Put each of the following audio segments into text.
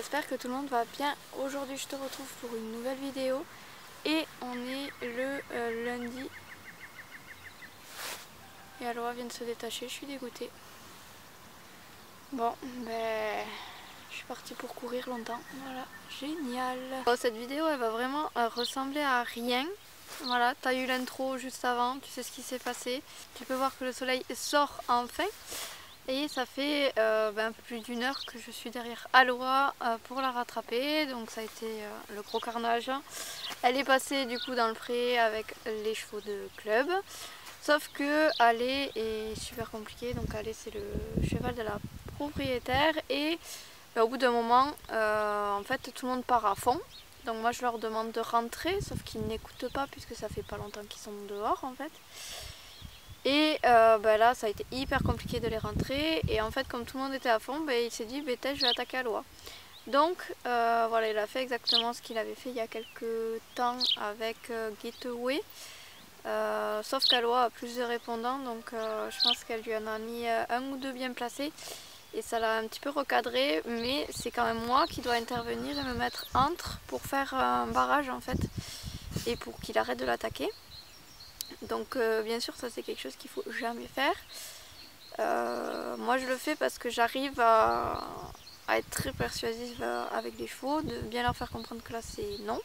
j'espère que tout le monde va bien. Aujourd'hui je te retrouve pour une nouvelle vidéo et on est le lundi et Aloha vient de se détacher, je suis dégoûtée. Bon, je suis partie pour courir longtemps, voilà, génial. Bon, cette vidéo elle va vraiment ressembler à rien. Voilà, t'as eu l'intro juste avant, tu sais ce qui s'est passé. Tu peux voir que le soleil sort enfin. Et ça fait un peu plus d'une heure que je suis derrière Aloha pour la rattraper. Donc ça a été le gros carnage. Elle est passée du coup dans le pré avec les chevaux de club. Sauf que aller est super compliqué. Donc aller c'est le cheval de la propriétaire. Et au bout d'un moment, en fait tout le monde part à fond. Donc moi je leur demande de rentrer. Sauf qu'ils n'écoutent pas puisque ça fait pas longtemps qu'ils sont dehors en fait. Et là ça a été hyper compliqué de les rentrer et en fait comme tout le monde était à fond, il s'est dit je vais attaquer Aloha. Donc voilà, il a fait exactement ce qu'il avait fait il y a quelques temps avec Gateway. Sauf qu'Aloha a plus de répondants, donc je pense qu'elle lui en a mis un ou deux bien placés et ça l'a un petit peu recadré, mais c'est quand même moi qui dois intervenir et me mettre entre pour faire un barrage en fait et pour qu'il arrête de l'attaquer. Donc bien sûr ça c'est quelque chose qu'il faut jamais faire. Moi je le fais parce que j'arrive à être très persuasive avec les chevaux, de bien leur faire comprendre que là c'est non.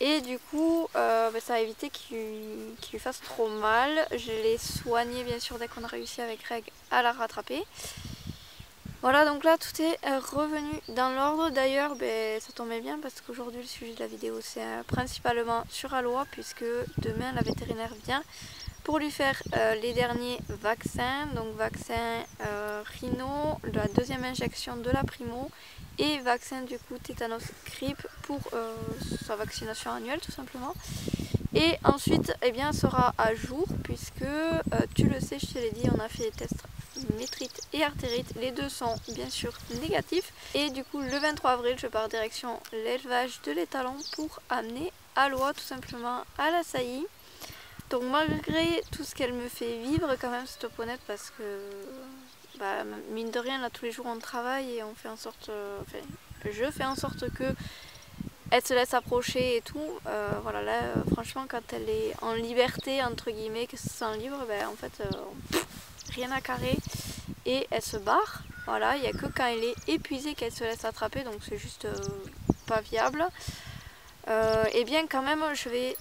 Et du coup ça a évité qu'il lui fasse trop mal. Je l'ai soigné bien sûr dès qu'on a réussi avec Greg à la rattraper. Voilà, donc là tout est revenu dans l'ordre. D'ailleurs ça tombait bien parce qu'aujourd'hui le sujet de la vidéo c'est principalement sur Aloha, puisque demain la vétérinaire vient pour lui faire les derniers vaccins. Donc vaccin rhino, la deuxième injection de la primo et vaccin du coup tétanos grippe pour sa vaccination annuelle tout simplement. Et ensuite elle sera à jour puisque tu le sais, je te l'ai dit, on a fait les tests métrite et artérite, les deux sont bien sûr négatifs et du coup le 23 avril je pars direction l'élevage de l'étalon pour amener Aloha tout simplement à la saillie. Donc malgré tout ce qu'elle me fait vivre quand même cette ponette, parce que mine de rien là tous les jours on travaille et on fait en sorte, je fais en sorte que elle se laisse approcher et tout. Voilà, là franchement quand elle est en liberté entre guillemets, que c'est un livre, en fait rien à carrer et elle se barre. Voilà, il n'y a que quand elle est épuisée qu'elle se laisse attraper, donc c'est juste pas viable. Et bien quand même je vais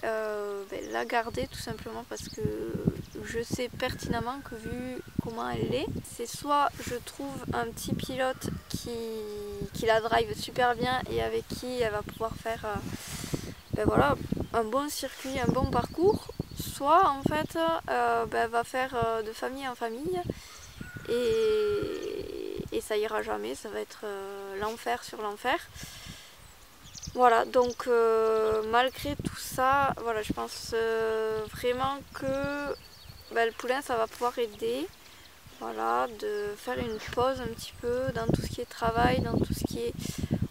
la garder tout simplement parce que je sais pertinemment que vu comment elle est, c'est soit je trouve un petit pilote qui la drive super bien et avec qui elle va pouvoir faire voilà, un bon circuit, un bon parcours, soit en fait elle va faire de famille en famille et ça ira jamais, ça va être l'enfer sur l'enfer. Voilà, donc malgré tout ça, voilà, je pense vraiment que le poulain ça va pouvoir aider, voilà, de faire une pause un petit peu dans tout ce qui est travail, dans tout ce qui est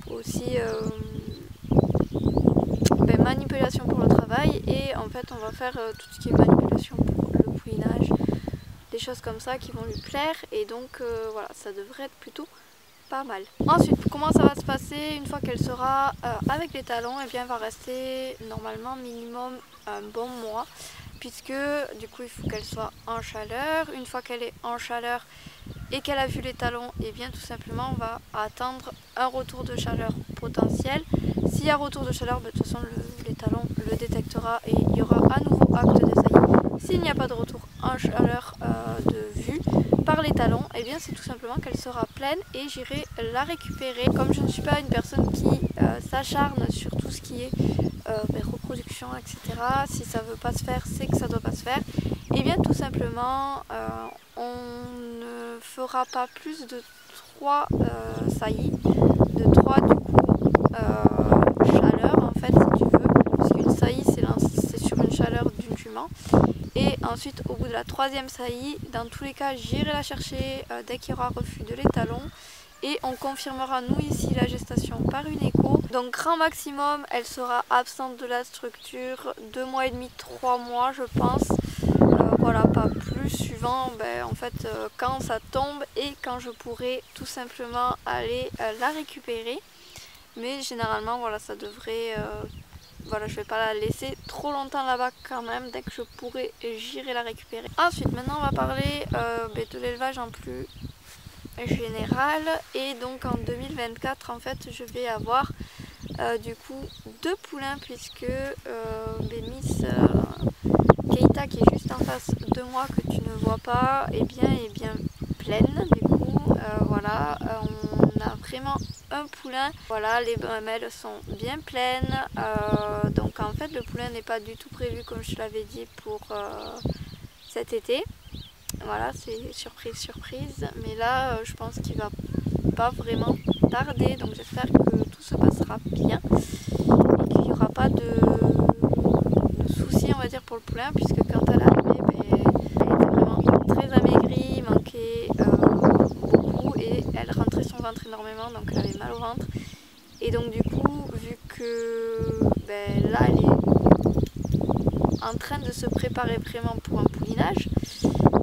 aussi manipulation pour le travail, et en fait on va faire tout ce qui est manipulation pour le poulinage, des choses comme ça qui vont lui plaire, et donc voilà, ça devrait être plutôt pas mal. Ensuite, comment ça va se passer une fois qu'elle sera avec les talons? Et bien elle va rester normalement minimum un bon mois, puisque du coup il faut qu'elle soit en chaleur. Une fois qu'elle est en chaleur et qu'elle a vu les talons, et bien tout simplement on va attendre un retour de chaleur potentiel. S'il y a retour de chaleur, de toute façon les talons le détectera et il y aura à nouveau acte de saillie. S'il n'y a pas de retour en chaleur de vue par les talons, et bien c'est tout simplement qu'elle sera pleine et j'irai la récupérer. Comme je ne suis pas une personne qui s'acharne sur tout ce qui est reproduction, etc. Si ça veut pas se faire, c'est que ça doit pas se faire. Et bien tout simplement on ne fera pas plus de 3 saillies, de 3 du coup chaleur en fait si tu veux, parce qu'une saillie c'est sur une chaleur d'une jument. Et ensuite au bout de la 3e saillie, dans tous les cas j'irai la chercher dès qu'il y aura refus de l'étalon et on confirmera nous ici la gestation par une écho. Donc grand maximum elle sera absente de la structure 2 mois et demi, 3 mois je pense, voilà, pas plus suivant en fait quand ça tombe et quand je pourrai tout simplement aller la récupérer. Mais généralement voilà, ça devrait voilà, je vais pas la laisser trop longtemps là-bas quand même. Dès que je pourrai, j'irai la récupérer. Ensuite maintenant on va parler de l'élevage en plus général. Et donc en 2024 en fait je vais avoir du coup 2 poulains, puisque Miss Keita, qui est juste en face de moi, que tu ne vois pas, est bien pleine. Du coup voilà, on a vraiment un poulain. Voilà, les mamelles sont bien pleines. Donc en fait le poulain n'est pas du tout prévu, comme je te l'avais dit, pour cet été. Voilà, c'est surprise surprise. Mais là je pense qu'il va pas vraiment tarder, donc j'espère que tout se passera bien et qu'il n'y aura pas de soucis, on va dire, pour le poulain, puisque quand elle est arrivée, elle était vraiment très amaigrie, manquait beaucoup et elle rentrait son ventre énormément, donc elle avait mal au ventre. Et donc du coup, vu que là elle est en train de se préparer vraiment pour un poulinage,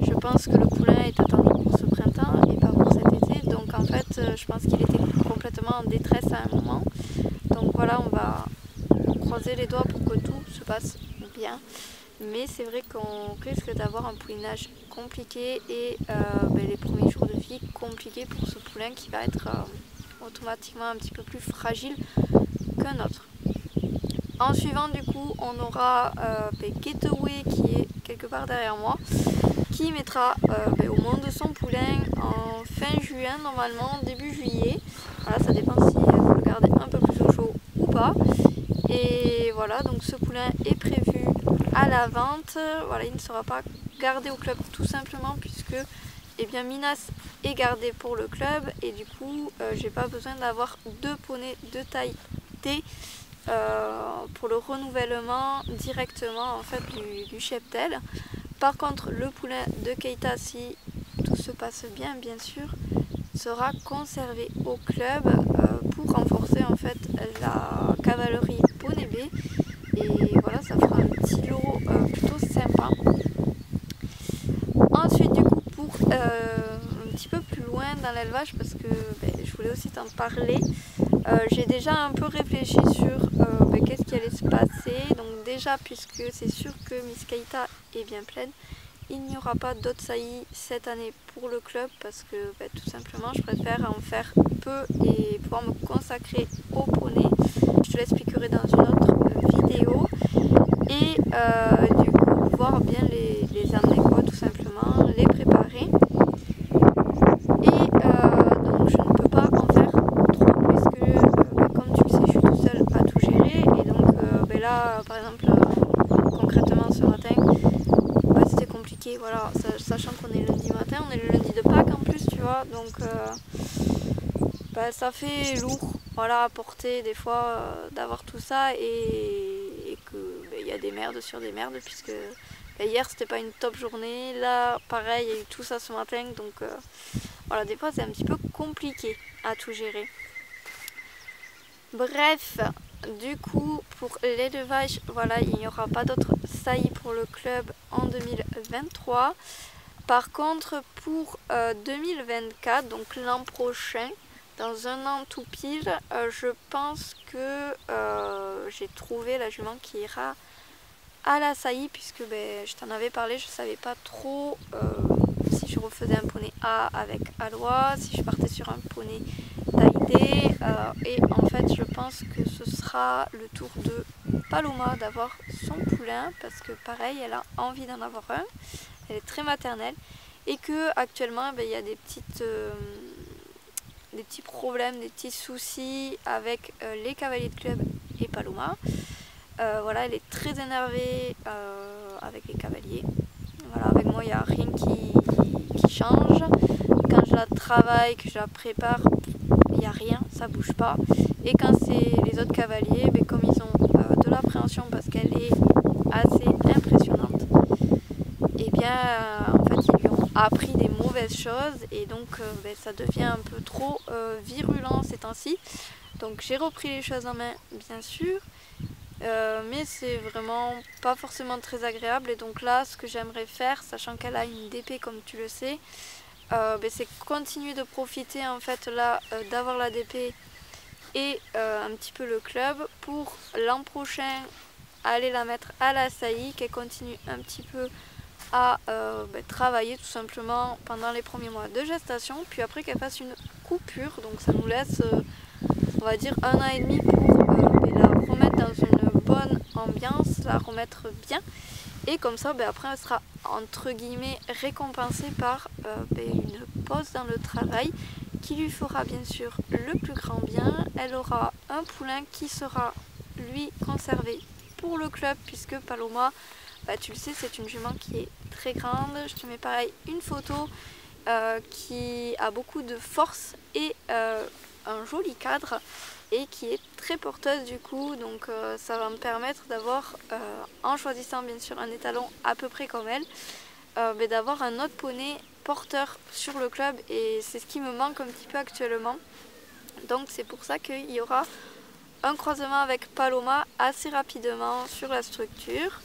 je pense que le poulain est attendu pour ce printemps et pas pour cet été. Donc en fait je pense qu'il était complètement en détresse à un moment. Donc voilà, on va croiser les doigts pour que tout se passe bien. Mais c'est vrai qu'on risque d'avoir un poulinage compliqué et les premiers jours de vie compliqués pour ce poulain qui va être automatiquement un petit peu plus fragile qu'un autre. En suivant du coup on aura Getaway, qui est quelque part derrière moi, qui mettra au monde de son poulain en fin juin, normalement début juillet. Voilà, ça dépend si vous le gardez un peu plus au chaud ou pas. Et voilà, donc ce poulain est prévu à la vente. Voilà, il ne sera pas gardé au club tout simplement puisque Minas est gardé pour le club, et du coup j'ai pas besoin d'avoir 2 poneys de taille D pour le renouvellement directement en fait du cheptel. Par contre le poulain de Keita, si tout se passe bien bien sûr, sera conservé au club pour renforcer en fait la cavalerie poney B, et voilà, ça fera un petit lot plutôt sympa. Ensuite du coup pour un petit peu plus loin dans l'élevage, parce que je voulais aussi t'en parler, j'ai déjà un peu réfléchi sur qu'est-ce qui allait se passer. Donc déjà, puisque c'est sûr que Miss Keita est bien pleine, il n'y aura pas d'autres saillies cette année pour le club, parce que tout simplement je préfère en faire peu et pouvoir me consacrer au poney. Je te l'expliquerai dans une autre vidéo. Et du coup pouvoir bien les amener quoi, tout simplement, les préparer. Et donc je ne peux pas en faire trop, puisque comme tu le sais je suis toute seule à tout gérer. Et donc là par exemple concrètement ce matin c'était compliqué, voilà, sachant qu'on est lundi matin, on est le lundi de Pâques en plus, tu vois, donc ça fait lourd, voilà, à porter des fois d'avoir tout ça, et que y a des merdes sur des merdes, puisque hier c'était pas une top journée, là pareil il y a eu tout ça ce matin, donc voilà, des fois c'est un petit peu compliqué à tout gérer. Bref, du coup pour l'élevage, voilà, il n'y aura pas d'autres saillies pour le club en 2023. Par contre pour 2024, donc l'an prochain, dans un an tout pile, je pense que j'ai trouvé la jument qui ira à la saillie, puisque je t'en avais parlé, je savais pas trop si je refaisais un poney A avec Alois, si je partais sur un poney taille D, et en fait je pense que ce sera le tour de Paloma d'avoir son poulain, parce que pareil elle a envie d'en avoir un, elle est très maternelle, et que actuellement il y a des petits problèmes, des petits soucis avec les cavaliers de club et Paloma. Voilà, elle est très énervée avec les cavaliers. Voilà, avec moi il n'y a rien qui change. Quand je la travaille, que je la prépare, il n'y a rien, ça bouge pas. Et quand c'est les autres cavaliers, comme ils ont de l'appréhension parce qu'elle est assez impressionnante, et en fait ils lui ont appris des mauvaises choses, et donc ça devient un peu trop virulent ces temps-ci. Donc j'ai repris les choses en main bien sûr, mais c'est vraiment pas forcément très agréable. Et donc là, ce que j'aimerais faire, sachant qu'elle a une DP comme tu le sais, c'est continuer de profiter en fait là d'avoir la DP et un petit peu le club pour l'an prochain aller la mettre à la saillie, qu'elle continue un petit peu à travailler tout simplement pendant les premiers mois de gestation, puis après qu'elle fasse une coupure, donc ça nous laisse on va dire 1 an et demi pour la remettre dans une bonne ambiance, la remettre bien, et comme ça après elle sera entre guillemets récompensée par une pause dans le travail qui lui fera bien sûr le plus grand bien. Elle aura un poulain qui sera lui conservé pour le club, puisque Paloma, tu le sais, c'est une jument qui est très grande. Je te mets pareil une photo qui a beaucoup de force et un joli cadre et qui est très porteuse du coup, donc ça va me permettre d'avoir, en choisissant bien sûr un étalon à peu près comme elle, d'avoir un autre poney porteur sur le club, et c'est ce qui me manque un petit peu actuellement. Donc c'est pour ça qu'il y aura un croisement avec Paloma assez rapidement sur la structure.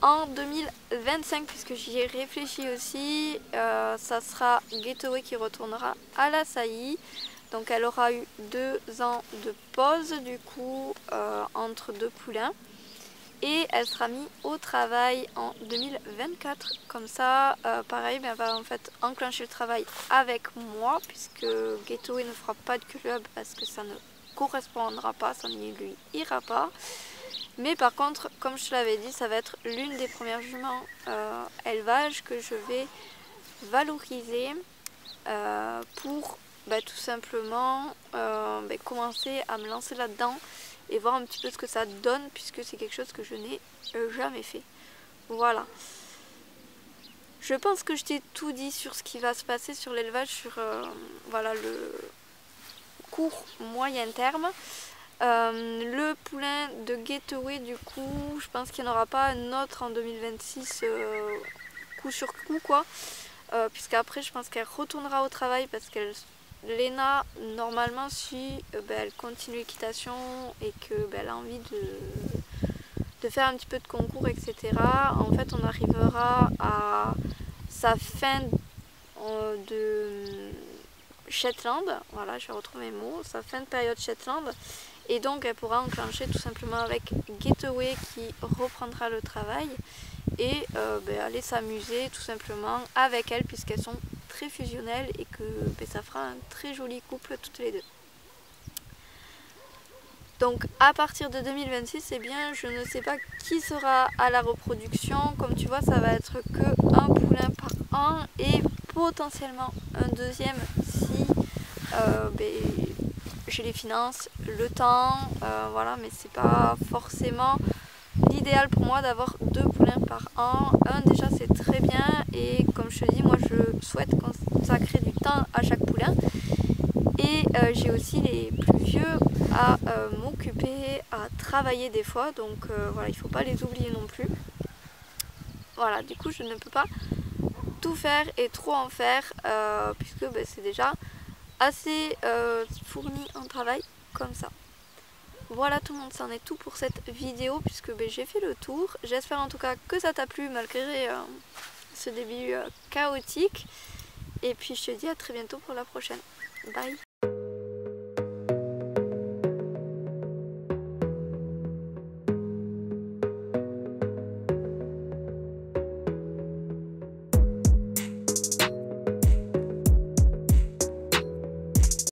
En 2025, puisque j'y ai réfléchi aussi, ça sera Gateway qui retournera à la saillie. Donc elle aura eu 2 ans de pause du coup entre 2 poulains. Et elle sera mise au travail en 2024. Comme ça, pareil, elle va en fait enclencher le travail avec moi, puisque Gateway ne fera pas de club parce que ça ne correspondra pas, ça ne lui ira pas. Mais par contre, comme je te l'avais dit, ça va être l'une des premières juments élevage que je vais valoriser pour tout simplement commencer à me lancer là-dedans et voir un petit peu ce que ça donne, puisque c'est quelque chose que je n'ai jamais fait. Voilà. Je pense que je t'ai tout dit sur ce qui va se passer sur l'élevage, sur voilà, le court moyen terme. Le poulain de Gateway, du coup, je pense qu'il n'y en aura pas un autre en 2026 coup sur coup, quoi. Puisqu'après, je pense qu'elle retournera au travail parce qu'elle, Léna, normalement, si elle continue l'équitation et qu'elle a envie de faire un petit peu de concours, etc., en fait, on arrivera à sa fin de Shetland, voilà, je retrouve mes mots, sa fin de période Shetland, et donc elle pourra enclencher tout simplement avec Gateway qui reprendra le travail et aller s'amuser tout simplement avec elle, puisqu'elles sont très fusionnelles et que ça fera un très joli couple toutes les deux. Donc à partir de 2026, eh bien, je ne sais pas qui sera à la reproduction. Comme tu vois, ça va être que un poulain par an et potentiellement un deuxième si j'ai les finances, le temps, voilà, mais c'est pas forcément l'idéal pour moi d'avoir 2 poulains par an. Un, déjà c'est très bien, et comme je te dis, moi je souhaite consacrer du temps à chaque poulain, et j'ai aussi les plus vieux à m'occuper, à travailler des fois, donc voilà, il faut pas les oublier non plus. Voilà, du coup je ne peux pas tout faire et trop en faire, puisque c'est déjà assez fourni en travail comme ça. Voilà tout le monde, c'en est tout pour cette vidéo, puisque j'ai fait le tour. J'espère en tout cas que ça t'a plu malgré ce début chaotique. Et puis je te dis à très bientôt pour la prochaine. Bye!